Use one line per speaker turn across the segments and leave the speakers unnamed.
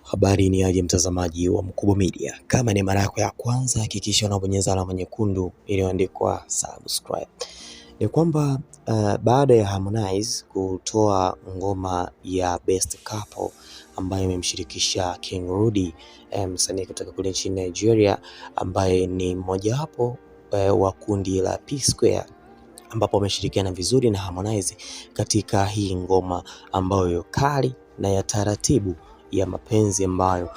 Habari ni aje mtazamaji wa Mkubwa Media. Kama ni mara yako ya kwanza, hakikisha unabonyeza alama nyekundu iliyoandikwa subscribe. Ni kwamba baada ya Harmonize kutoa ngoma ya Best Couple ambayo imemshirikisha King Rudy, msanii kutoka kule nchini Nigeria, ambaye ni mmojawapo wa kundi la P-Square, ambapo ameshirikiana vizuri na Harmonize katika hii ngoma ambayo kali na ya taratibu ya mapenzi ambayo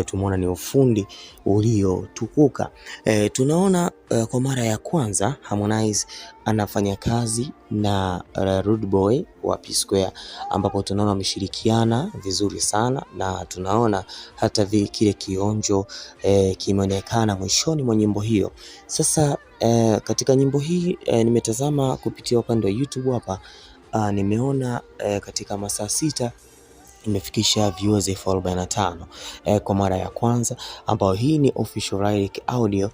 tumeona ni ufundi uliotukuka. Tunaona kwa mara ya kwanza Harmonize anafanya kazi na Rude Boy wa P-Square, ambapo tunaona wameshirikiana vizuri sana, na tunaona hata kile kionjo kimeonekana mwishoni mwa nyimbo hiyo. Sasa katika nyimbo hii nimetazama kupitia upande wa YouTube hapa, nimeona katika masaa 6 imefikisha viewers 45 kwa mara ya kwanza, ambao hii ni official Lyric Audio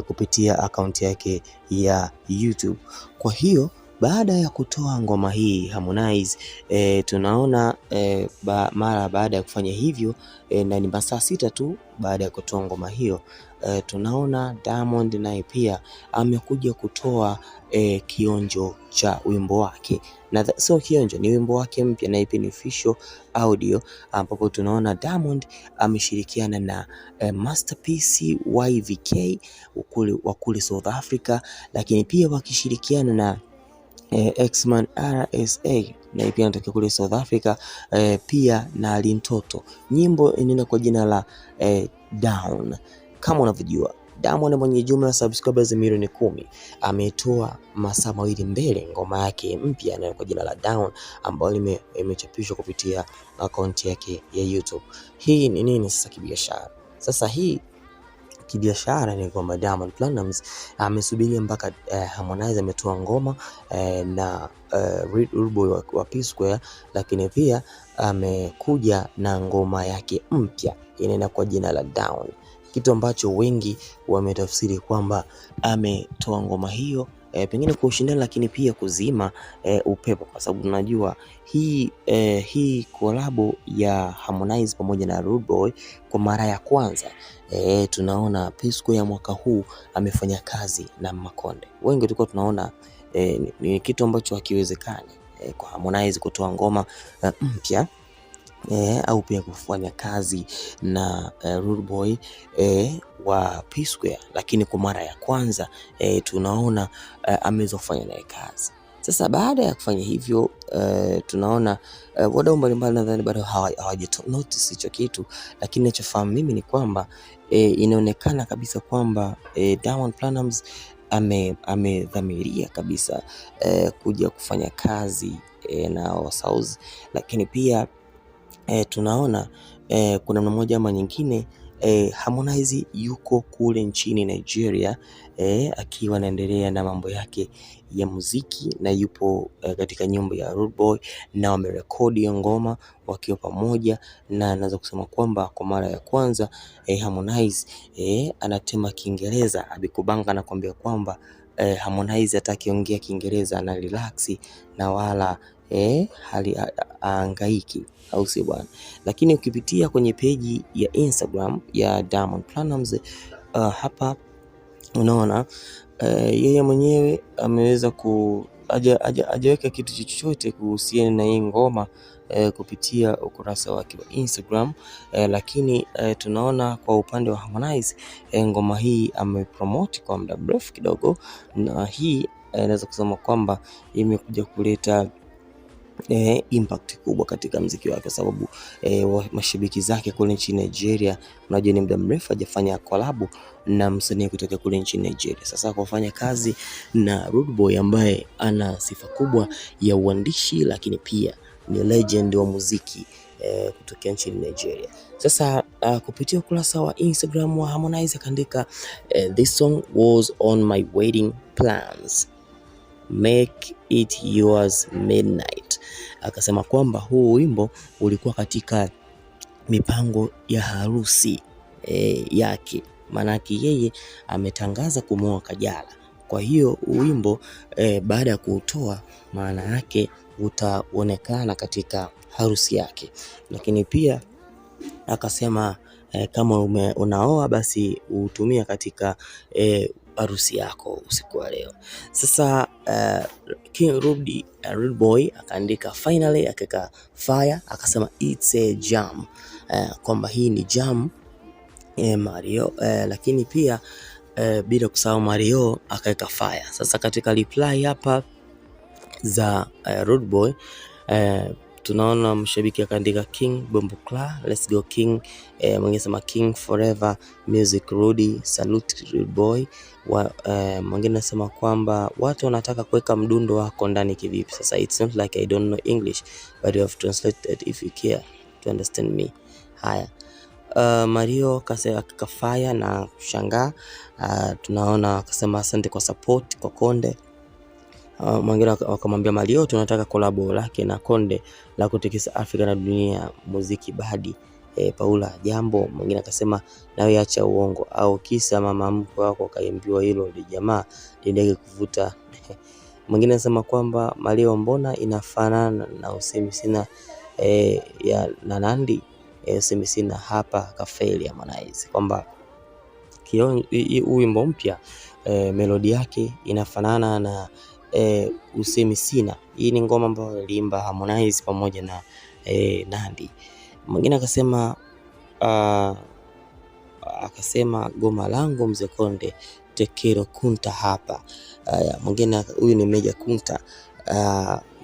kupitia akaunti yake ya YouTube. Kwa hiyo baada ya kutoa ngoma hii Harmonize, tunaona mara baada ya kufanya hivyo na ni masaa 6 tu baada ya kutoa ngoma hiyo, tunaona Diamond naye pia amekuja kutoa kionjo cha wimbo wake, na sio kionjo, ni wimbo wake mpya na ni official audio, ambapo tunaona Diamond ameshirikiana na Masterpiece YVK wa kule South Africa, lakini pia wakishirikiana na Xman RSA na pia anatoka kule South Africa, pia na Ali Mtoto. Nyimbo inaenda kwa jina la Down. Kama unavyojua, Diamond mwenye jumla ya subscribers milioni 10 ametoa masaa 2 mbele ngoma yake mpya na kwa jina la Down, ambayo imechapishwa kupitia akaunti yake ya YouTube. Hii ni nini sasa kibiashara? Sasa hii kibiashara ni kwamba Diamond Platnumz amesubiria mpaka Harmonize ametoa ngoma na Rude Boy wa P-Square, lakini pia amekuja na ngoma yake mpya inaenda kwa jina la Down, kitu ambacho wengi wametafsiri kwamba ametoa ngoma hiyo pengine kwa ushindani, lakini pia kuzima upepo, kwa sababu tunajua hii kolabo ya Harmonize pamoja na Rude Boy kwa mara ya kwanza. Tunaona P-Square ya mwaka huu amefanya kazi na Makonde. Wengi tulikuwa tunaona ni kitu ambacho hakiwezekani kwa Harmonize kutoa ngoma mpya au pia kufanya kazi na Rude Boy wa P-Square, lakini kwa mara ya kwanza tunaona ameweza kufanya naye kazi. Sasa baada ya kufanya hivyo tunaona wadau mbalimbali nadhani bado hawaja notice hicho kitu, lakini ninachofahamu mimi ni kwamba inaonekana kabisa kwamba Diamond Platnumz amedhamiria kabisa kuja kufanya kazi na Wasauzi, lakini pia tunaona kuna mmoja ama nyingine Harmonize yuko kule nchini Nigeria akiwa anaendelea na mambo yake ya muziki, na yupo katika nyumba ya Rude Boy na wamerekodi ngoma wakiwa pamoja, na naweza kusema kwamba kwa mara ya kwanza Harmonize anatema Kiingereza. Abikubanga anakuambia kwamba Harmonize atakiongea Kiingereza na relax na wala hali hangaiki, au si bwana? Lakini ukipitia kwenye peji ya Instagram ya Diamond Platnumz hapa unaona yeye mwenyewe ameweza hajaweka kitu chochote kuhusiana na hii ngoma kupitia ukurasa wake wa Instagram, lakini tunaona kwa upande wa Harmonize ngoma hii amepromote kwa muda mrefu kidogo, na hii naweza kusema kwamba imekuja kuleta impact kubwa katika muziki wake, sababu mashabiki zake kule nchini Nigeria, unajua ni muda mrefu hajafanya collab na msanii kutoka kule nchini Nigeria. Sasa kufanya kazi na Rude Boy ambaye ana sifa kubwa ya uandishi, lakini pia ni legend wa muziki kutoka nchini Nigeria. Sasa kupitia ukurasa wa Instagram wa Harmonize akaandika this song was on my wedding plans, make it yours midnight. Akasema kwamba huu wimbo ulikuwa katika mipango ya harusi yake, maanake yeye ametangaza kumwoa Kajala. Kwa hiyo wimbo baada ya kuutoa, maana yake utaonekana katika harusi yake, lakini pia akasema kama unaoa basi utumia katika harusi yako usiku wa leo. Sasa King Rudy Rude Boy akaandika finally, akaweka fire, akasema it's a jam, kwamba hii ni jam Mario, lakini pia bila kusahau Mario akaweka fire. Sasa katika reply hapa za Rude Boy tunaona mshabiki akaandika King Bomboclat, let's go King. Mwingine sema King forever music Rudy, salute Rude Boy. Mwingine nasema kwamba watu wanataka kuweka mdundo wako ndani kivipi? Sasa it's not like I don't know English but you have translated if you care to understand me. Haya, Mario kafaya na kushangaa. Tunaona akasema asante kwa support kwa Konde. Mwingine wakamwambia Mario tunataka kolabo lake na Konde la kutikisa Afrika na dunia muziki badi. Paula jambo. Mwingine akasema nawe acha uongo, au kisa mama mkwe wako kaimbiwa hilo jamaa ndege kuvuta. Mwingine anasema kwamba Mario mbona inafanana na usemi sina ya Nanandi, usemi sina hapa kafeli ya Harmonize, kwamba huu wimbo mpya melodi yake inafanana na usemi sina. Hii ni ngoma ambayo aliimba Harmonize pamoja na Nandy. Mwingine akasema goma langu mzee Konde tekero kunta hapa. Mwingine huyu ni Meja Kunta.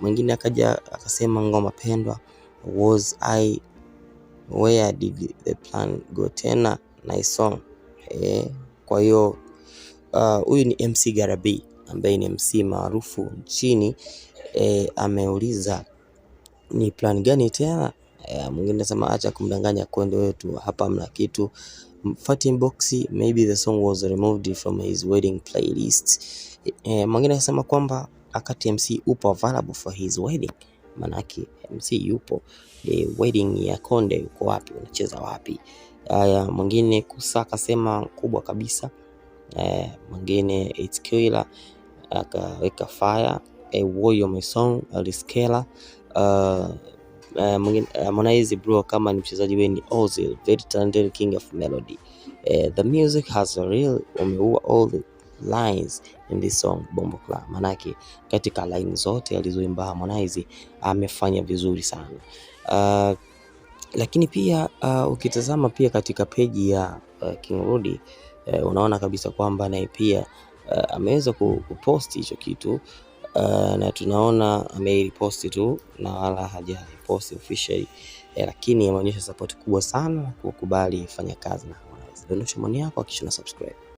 Mwingine akaja akasema ngoma pendwa was I where did the plan go tena, nice song. Kwa hiyo huyu ni MC Garabi ambaye ni MC maarufu nchini. Ameuliza ni plan gani tena? Mwingine anasema acha kumdanganya Konde wetu, hapa mna kitu. Fati inbox, maybe the song was removed from his wedding playlist. Mwingine anasema kwamba akati MC upo available for his wedding, manaki MC yupo, wedding ya Konde uko wapi, unacheza wapi? Haya, mwingine kusaka sema kubwa kabisa. Mwingine it's killer akaweka fire, a warrior my song Aliskela. Mwingine Harmonize bro, kama ni mchezaji wewe ni Ozil, very talented king of melody. The music has a real umeua all the lines in this song Bomboclat, manake katika line zote alizoimba Harmonize amefanya vizuri sana. Lakini pia ukitazama pia katika peji ya King Rudy unaona kabisa kwamba naye pia ameweza kupost hicho kitu, na tunaona amerepost tu na wala hajapost officially, lakini ameonyesha support kubwa sana kukubali fanya kazi na Harmonize. Dondosha maoni yako kisha na subscribe.